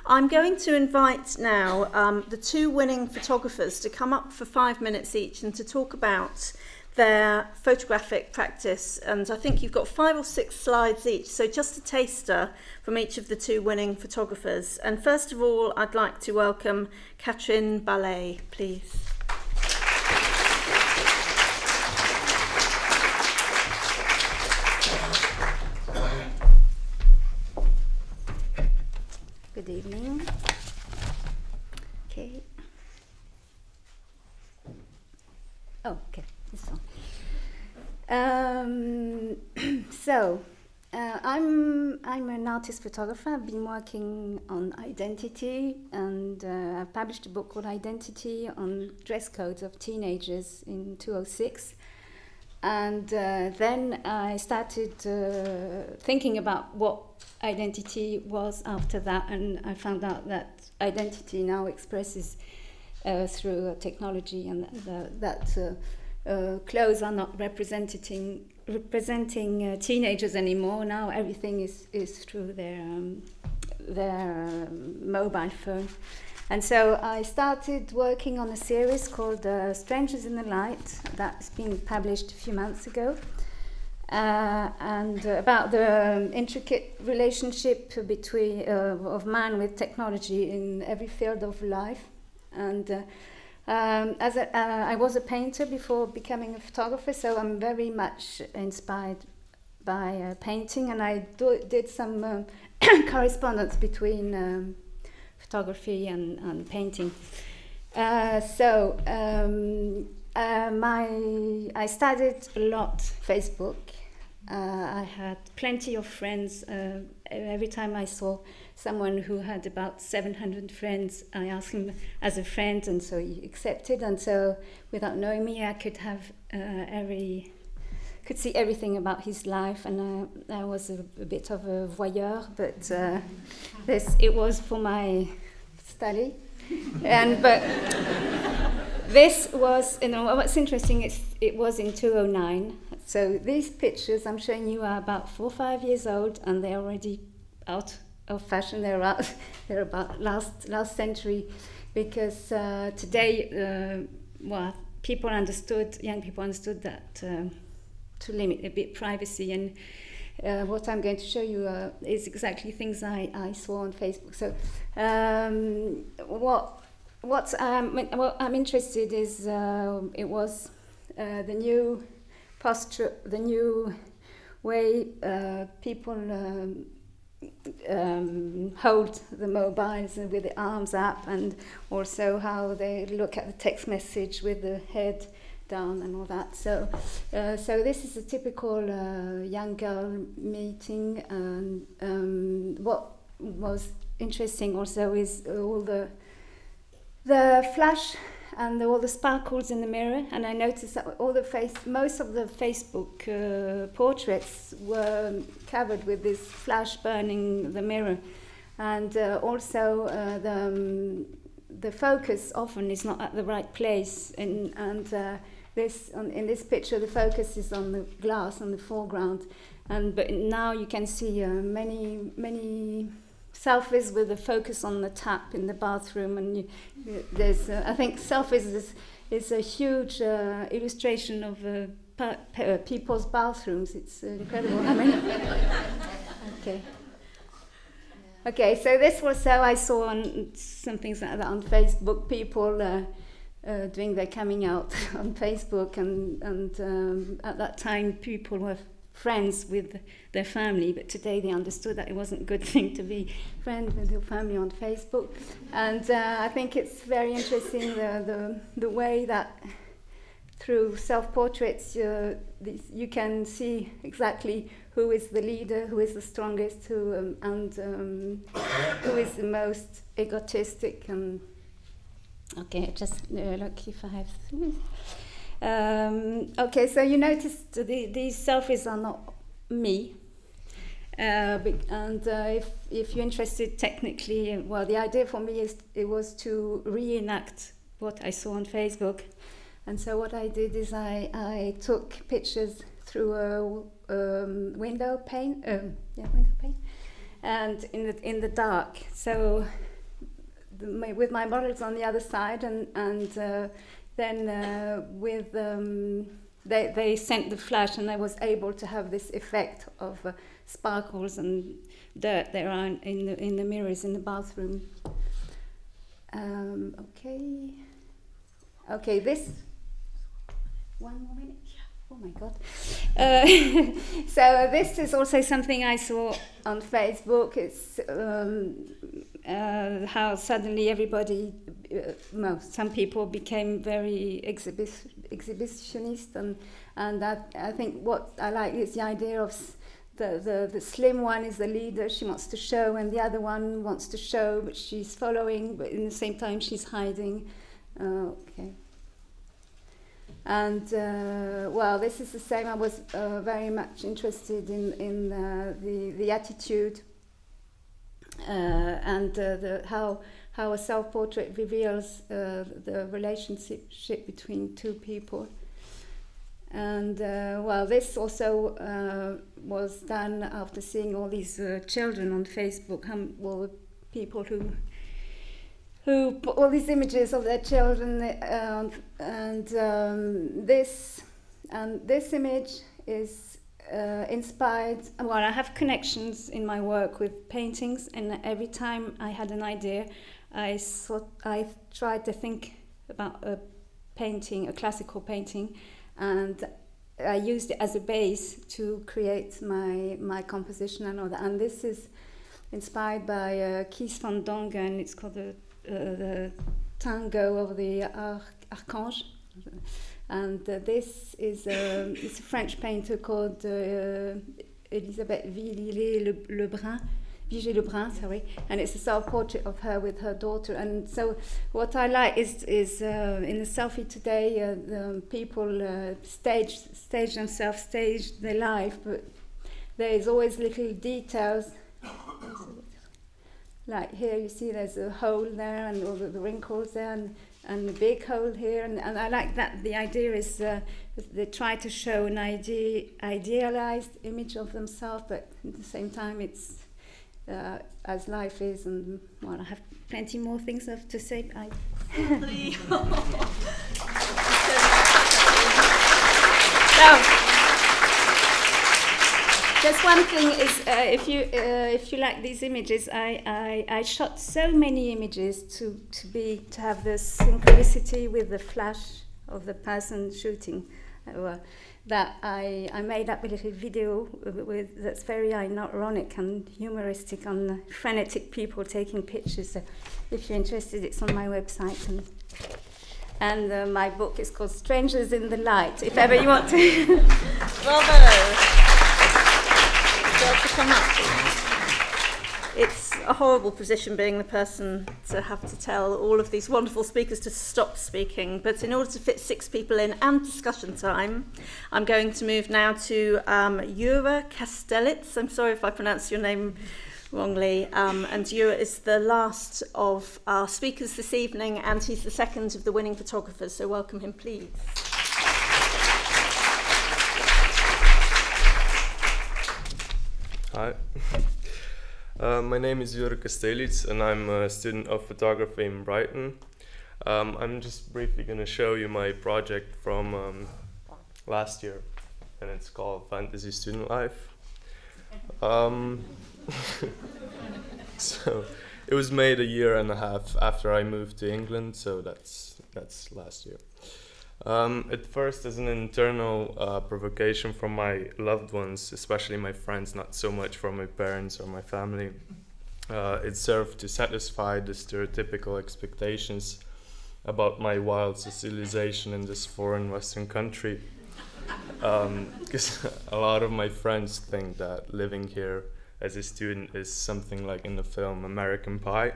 I'm going to invite now the two winning photographers to come up for 5 minutes each and to talk about their photographic practice. And I think you've got 5 or 6 slides each, so just a taster from each of the two winning photographers. And first of all, I'd like to welcome Catherine Ballet, please. Good evening. Okay. Oh, okay. This one. I'm an artist photographer. I've been working on identity, and I published a book called Identity on Dress Codes of Teenagers in 2006. And then I started thinking about what identity was after that, and I found out that identity now expresses through technology, and that clothes are not representing teenagers anymore. Now everything is through their mobile phone. And so I started working on a series called Strangers in the Light that's been published a few months ago, and about the intricate relationship between of man with technology in every field of life. And I was a painter before becoming a photographer, so I'm very much inspired by painting, and I did some correspondence between photography and painting. I studied a lot Facebook. I had plenty of friends. Every time I saw someone who had about 700 friends, I asked him as a friend, and so he accepted. And so, without knowing me, I could have could see everything about his life. And I was a bit of a voyeur, but it was for my study. But this was, what's interesting is it was in 2009. So these pictures I'm showing you are about 4 or 5 years old, and they're already out of fashion. They're about last century, because today, young people understood that to limit a bit privacy, and what I'm going to show you is exactly things I saw on Facebook. So what I'm interested is it was the new posture, the new way people hold the mobiles with the arms up, and also how they look at the text message with the head down and all that. So this is a typical young girl meeting, and what was interesting also is all the flash and all the sparkles in the mirror. And I noticed that most of the Facebook portraits were covered with this flash burning the mirror, and also the focus often is not at the right place. In this picture, the focus is on the glass on the foreground, but now you can see many selfies with the focus on the tap in the bathroom, and there's I think selfies is a huge illustration of people's bathrooms. It's incredible. I mean, okay. So this was how I saw some things like that on Facebook. People doing their coming out on Facebook, and at that time people were friends with their family, but today they understood that it wasn't a good thing to be friends with your family on Facebook. And I think it's very interesting the way that through self-portraits you can see exactly who is the leader, who is the strongest, who is the most egotistic. And okay, just look if I have. Okay, so you noticed these selfies are not me, and if you're interested technically, well, the idea for me was to reenact what I saw on Facebook. And so what I did is I took pictures through a window pane, and in the dark. So with my models on the other side, and then they sent the flash, and I was able to have this effect of sparkles and dirt there are in the mirrors in the bathroom. Okay, this. One more minute. Oh my God. So this is also something I saw on Facebook. It's how suddenly everybody, some people became very exhibitionist, and that I think what I like is the idea of the slim one is the leader. She wants to show, and the other one wants to show, but she's following, but in the same time she's hiding. Okay. And well, this is the same. I was very much interested in the attitude and how a self-portrait reveals the relationship between two people. And well, this also was done after seeing all these children on Facebook. Well, people who put all these images of their children, and this image is inspired. Well, I have connections in my work with paintings, and every time I had an idea, I tried to think about a painting, a classical painting, and I used it as a base to create my composition and all that. And this is inspired by Kees van Dongen, and it's called the Tango of the Archange, and this is it's a French painter called Elisabeth Vigée-Lebrun, sorry, and it's a self-portrait of her with her daughter. And so what I like is in the selfie today, the people stage themselves, stage their life, but there is always little details. Like here you see there's a hole there, and all the wrinkles there, and the big hole here, and I like that. The idea is they try to show an idealized image of themselves, but at the same time it's as life is. And well, I have plenty more things to say. Just one thing is, if you like these images, I shot so many images to have the synchronicity with the flash of the person shooting, that I made up a little video that's very ironic and humoristic on frenetic people taking pictures. So if you're interested, it's on my website, and my book is called Strangers in the Light. If ever you want to. Bravo. To come up. It's a horrible position being the person to have to tell all of these wonderful speakers to stop speaking, but in order to fit 6 people in and discussion time, I'm going to move now to Jure Kastelitz. I'm sorry if I pronounced your name wrongly, and Jure is the last of our speakers this evening, and he's the second of the winning photographers, so welcome him, please. Hi, my name is Jure Kastelitz, and I'm a student of photography in Brighton. I'm just briefly going to show you my project from last year, and it's called Fantasy Student Life. So it was made a year and a half after I moved to England, so that's last year. At first, as an internal provocation from my loved ones, especially my friends, not so much from my parents or my family, it served to satisfy the stereotypical expectations about my wild socialization in this foreign Western country. Because a lot of my friends think that living here as a student is something like in the film American Pie.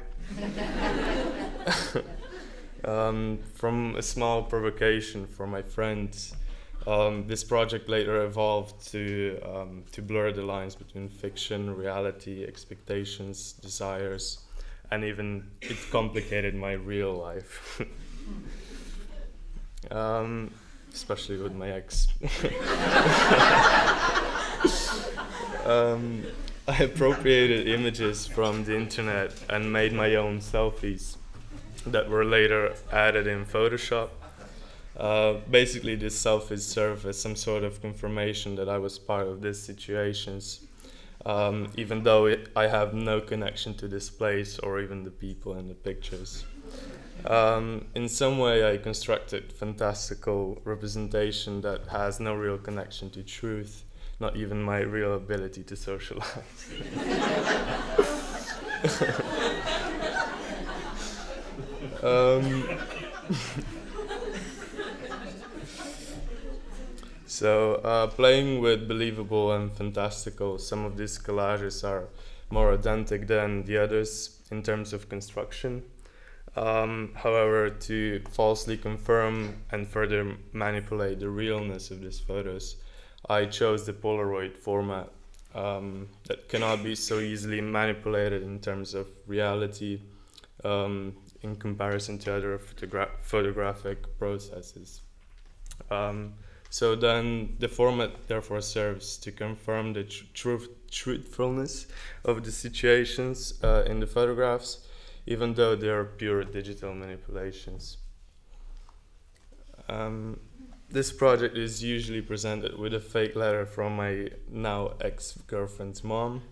From a small provocation from my friends, this project later evolved to blur the lines between fiction, reality, expectations, desires, and even it complicated my real life. Especially with my ex. I appropriated images from the internet and made my own selfies. that were later added in Photoshop. Basically, this selfies serve as some sort of confirmation that I was part of these situations, even though I have no connection to this place or even the people in the pictures. In some way, I constructed fantastical representation that has no real connection to truth, not even my real ability to socialize. So, playing with believable and fantastical, some of these collages are more authentic than the others in terms of construction. However, to falsely confirm and further manipulate the realness of these photos, I chose the Polaroid format that cannot be so easily manipulated in terms of reality in comparison to other photographic processes. So then the format therefore serves to confirm the truthfulness of the situations in the photographs, even though they are pure digital manipulations. This project is usually presented with a fake letter from my now ex-girlfriend's mom.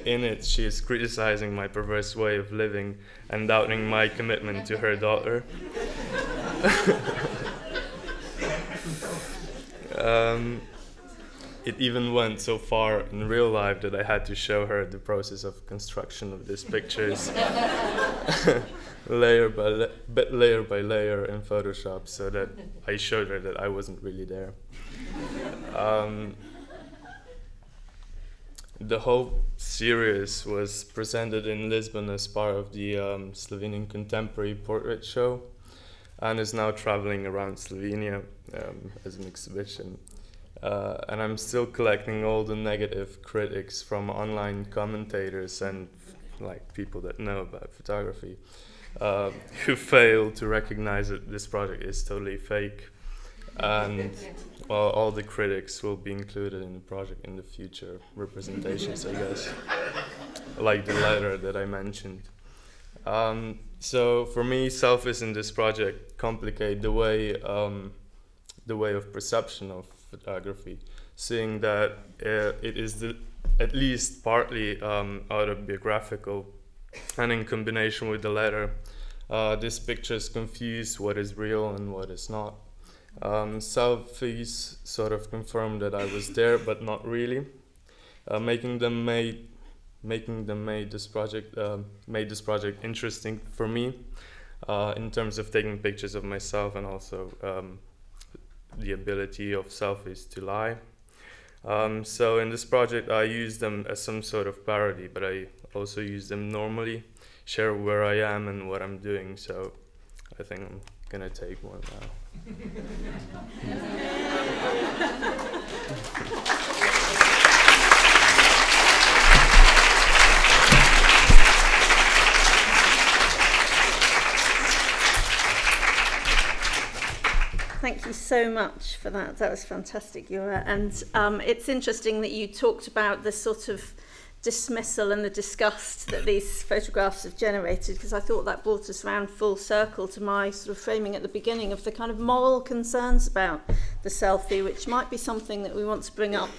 In it, she is criticizing my perverse way of living and doubting my commitment to her daughter. It even went so far in real life that I had to show her the process of construction of these pictures, layer by layer in Photoshop, so that I showed her that I wasn't really there. The whole series was presented in Lisbon as part of the Slovenian Contemporary Portrait Show, and is now traveling around Slovenia as an exhibition. And I'm still collecting all the negative critics from online commentators and like people that know about photography who fail to recognize that this project is totally fake. And well, all the critics will be included in the project in the future representations, I guess, like the letter that I mentioned. So for me, selfies in this project complicate the way of perception of photography, seeing that it is at least partly autobiographical, and in combination with the letter, these pictures confuse what is real and what is not. Selfies sort of confirm that I was there, but not really, making them made this project interesting for me in terms of taking pictures of myself, and also the ability of selfies to lie. So in this project I use them as some sort of parody, but I also use them normally, share where I am and what I'm doing. So I think I'm gonna take one now. Thank you so much for that. That was fantastic, Jura. And it's interesting that you talked about the sort of dismissal and the disgust that these photographs have generated, because I thought that brought us round full circle to my sort of framing at the beginning of the kind of moral concerns about the selfie, which might be something that we want to bring up